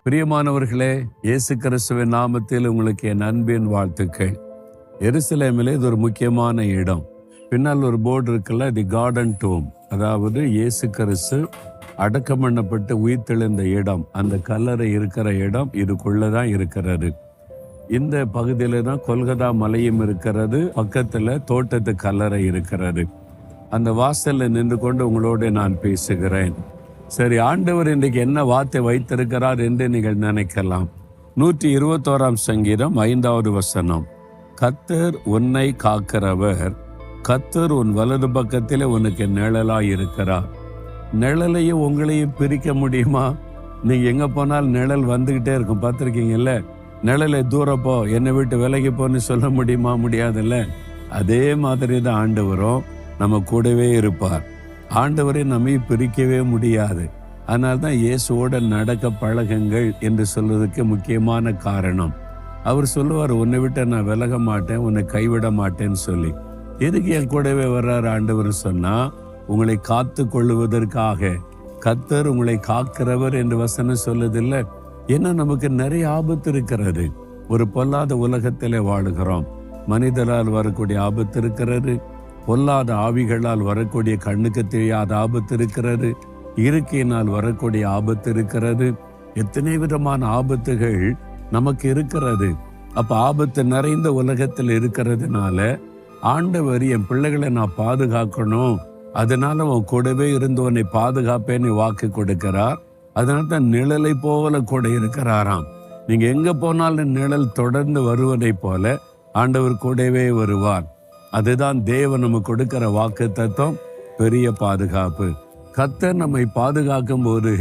பிரியமானவர்களே, இயேசு கிறிஸ்துவின் நாமத்தில் உங்களுக்கு என் அன்பின் வாழ்த்துக்கள். எருசலேமில் இது ஒரு முக்கியமான இடம். பின்னால் ஒரு போர்டு இருக்குல்ல, தி கார்டன் டோம், அதாவது இயேசு கிறிஸ்து அடக்கம் பண்ணப்பட்டு உயிர்த்தெழுந்த இடம், அந்த கல்லறை இருக்கிற இடம் இதுக்குள்ளதான் இருக்கிறது. இந்த பகுதியில தான் கொல்கதா மலையும் இருக்கிறது, பக்கத்துல தோட்டத்து கல்லறை இருக்கிறது. அந்த வாசல்ல நின்று கொண்டு உங்களோடு நான் பேசுகிறேன். சரி, ஆண்டவர் இன்றைக்கு என்ன வார்த்தை வைத்திருக்கிறார் என்று நீங்கள் நினைக்கலாம். 121 சங்கீதம் 5வது வசனம், கர்த்தர் உன்னை காக்கிறவர், கர்த்தர் உன் வலது பக்கத்திலே உனக்கு நிழலாய் இருக்கிறார். நிழலையும் உங்களையும் பிரிக்க முடியுமா? நீங்க எங்க போனாலும் நிழல் வந்துகிட்டே இருக்கும், பார்த்துருக்கீங்கல்ல? நிழலை தூரப்போ, என்னை விட்டு விலகி போன்னு சொல்ல முடியுமா? முடியாதுல்ல. அதே மாதிரி தான் ஆண்டவரும் நம்ம கூடவே இருப்பார். ஆண்டவரை நம்மை பிரிக்கவே முடியாது. அதனால தான் இயேசுவோட நடக்க பழகுங்கள் என்று சொல்வதற்கு முக்கியமான காரணம். அவர் சொல்லுவார், உன்னை விட்டு நான் விலக மாட்டேன், உன்னை கைவிட மாட்டேன்னு சொல்லி. எதுக்கு என் கூடவே வர்றாரு ஆண்டவர் சொன்னா, உங்களை காத்து கொள்ளுவதற்காக. கர்த்தர் உங்களை காக்கிறவர் என்று வசனம் சொல்லுதில்லை. ஏன்னா நமக்கு நிறைய ஆபத்து இருக்கிறது. ஒரு பொல்லாத உலகத்திலே வாழுகிறோம். மனிதரால் வரக்கூடிய ஆபத்து இருக்கிறது, பொல்லாத ஆவிகளால் வரக்கூடிய கண்ணுக்கு தெரியாத ஆபத்து இருக்கிறது, இருக்கையினால் வரக்கூடிய ஆபத்து இருக்கிறது. எத்தனை விதமான ஆபத்துகள் நமக்கு இருக்கிறது. அப்ப ஆபத்து நிறைந்த உலகத்தில் இருக்கிறதுனால ஆண்டவர் என் பிள்ளைகளை நான் பாதுகாக்கணும், அதனால உன் கூடவே இருந்து உன்னை பாதுகாப்பேன்னு வாக்கு கொடுக்கிறார். அதனால தான் நிழலை போல கூட இருக்கிறாராம். நீங்க எங்க போனாலும் நிழல் தொடர்ந்து வருவதை போல ஆண்டவர் கூடவே வருவார். அதுதான் தேவன் நமக்கு கொடுக்கிற வாக்கு தத்துவம், பெரிய பாதுகாப்பு. கர்த்தர் நம்மை பாதுகாக்கும் போது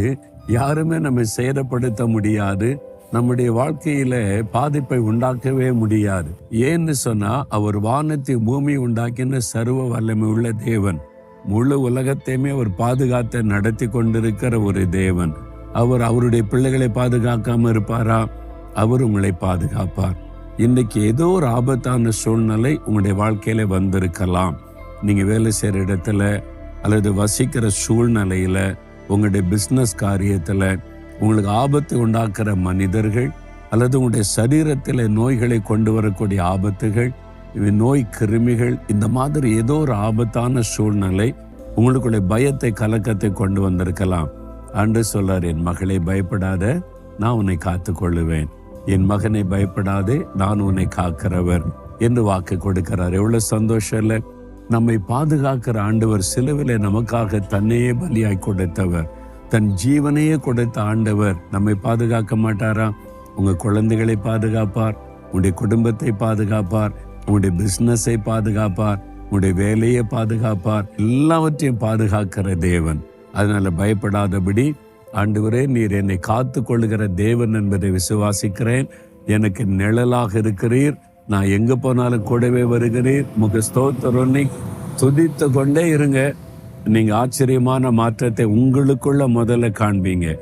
யாருமே நம்மை சேதப்படுத்த முடியாது, நம்முடைய வாழ்க்கையில பாதிப்பை உண்டாக்கவே முடியாது. ஏன்னு சொன்னா, அவர் வானத்தை பூமி உண்டாக்கின சர்வ வல்லமை உள்ள தேவன். முழு உலகத்தையுமே அவர் பாதுகாத்து நடத்தி கொண்டிருக்கிற ஒரு தேவன். அவர் அவருடைய பிள்ளைகளை பாதுகாக்காம இருப்பாரா? அவர் உங்களை பாதுகாப்பார். இன்னைக்கு ஏதோ ஒரு ஆபத்தான சூழ்நிலை உங்களுடைய வாழ்க்கையில வந்திருக்கலாம். நீங்க வேலை செய்யற இடத்துல, அல்லது வசிக்கிற சூழ்நிலையில, உங்களுடைய பிசினஸ் காரியத்துல உங்களுக்கு ஆபத்து உண்டாக்குற மனிதர்கள், அல்லது உங்களுடைய சரீரத்தில் நோய்களை கொண்டு வரக்கூடிய ஆபத்துகள், நோய் கிருமிகள், இந்த மாதிரி ஏதோ ஒரு ஆபத்தான சூழ்நிலை உங்களுக்குள்ள பயத்தை கலக்கத்தை கொண்டு வந்திருக்கலாம். ஆண்டவர் சொல்றார், என் மகளே பயப்படாத, நான் உன்னை காத்து கொள்ளுவேன். என் மகனை பயப்படாதே, நான் உன்னை காக்கிறவர் என்று வாக்கு கொடுக்கிறார். எவ்வளவு சந்தோஷம் இல்லை? நம்மை பாதுகாக்கிற ஆண்டவர் சிலுவிலே நமக்காக தன்னையே பலியாய் கொடுத்தவர், தன் ஜீவனையே கொடுத்த ஆண்டவர் நம்மை பாதுகாக்க மாட்டாரா? உங்க குழந்தைகளை பாதுகாப்பார், உங்களுடைய குடும்பத்தை பாதுகாப்பார், உங்களுடைய பிசினஸை பாதுகாப்பார், உங்களுடைய வேலையை பாதுகாப்பார், எல்லாவற்றையும் பாதுகாக்கிற தேவன். அதனால பயப்படாதபடி, ஆண்டவரே நீர் என்னை காத்து கொள்ளுகிற தேவன் என்பதை விசுவாசிக்கிறேன், எனக்கு நிழலாக இருக்கிறீர், நான் எங்க போனாலும் கூடவே வருகிறீர், உமக்கு ஸ்தோத்திரம். துதித்து கொண்டே இருங்க. நீங்க ஆச்சரியமான மாற்றத்தை உங்களுக்குள்ள முதல்ல காண்பீங்க.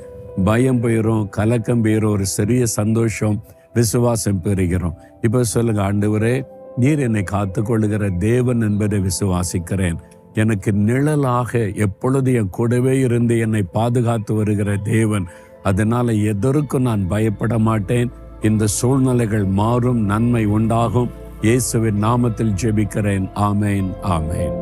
பயம் போயிரும், கலக்கம் போயிரும், ஒரு சிறிய சந்தோஷம், விசுவாசம் பெறுகிறோம். இப்ப சொல்லுங்க, ஆண்டவரே நீர் என்னை காத்து கொள்ளுகிற தேவன் என்பதை விசுவாசிக்கிறேன், எனக்கு நிழலாக எப்பொழுது என் கூடவே இருந்து என்னை பாதுகாத்து வருகிற தேவன், அதனால எதற்கும் நான் பயப்பட மாட்டேன். இந்த சூழ்நிலைகள் மாறும், நன்மை உண்டாகும். இயேசுவின் நாமத்தில் ஜெபிக்கிறேன். ஆமேன், ஆமேன்.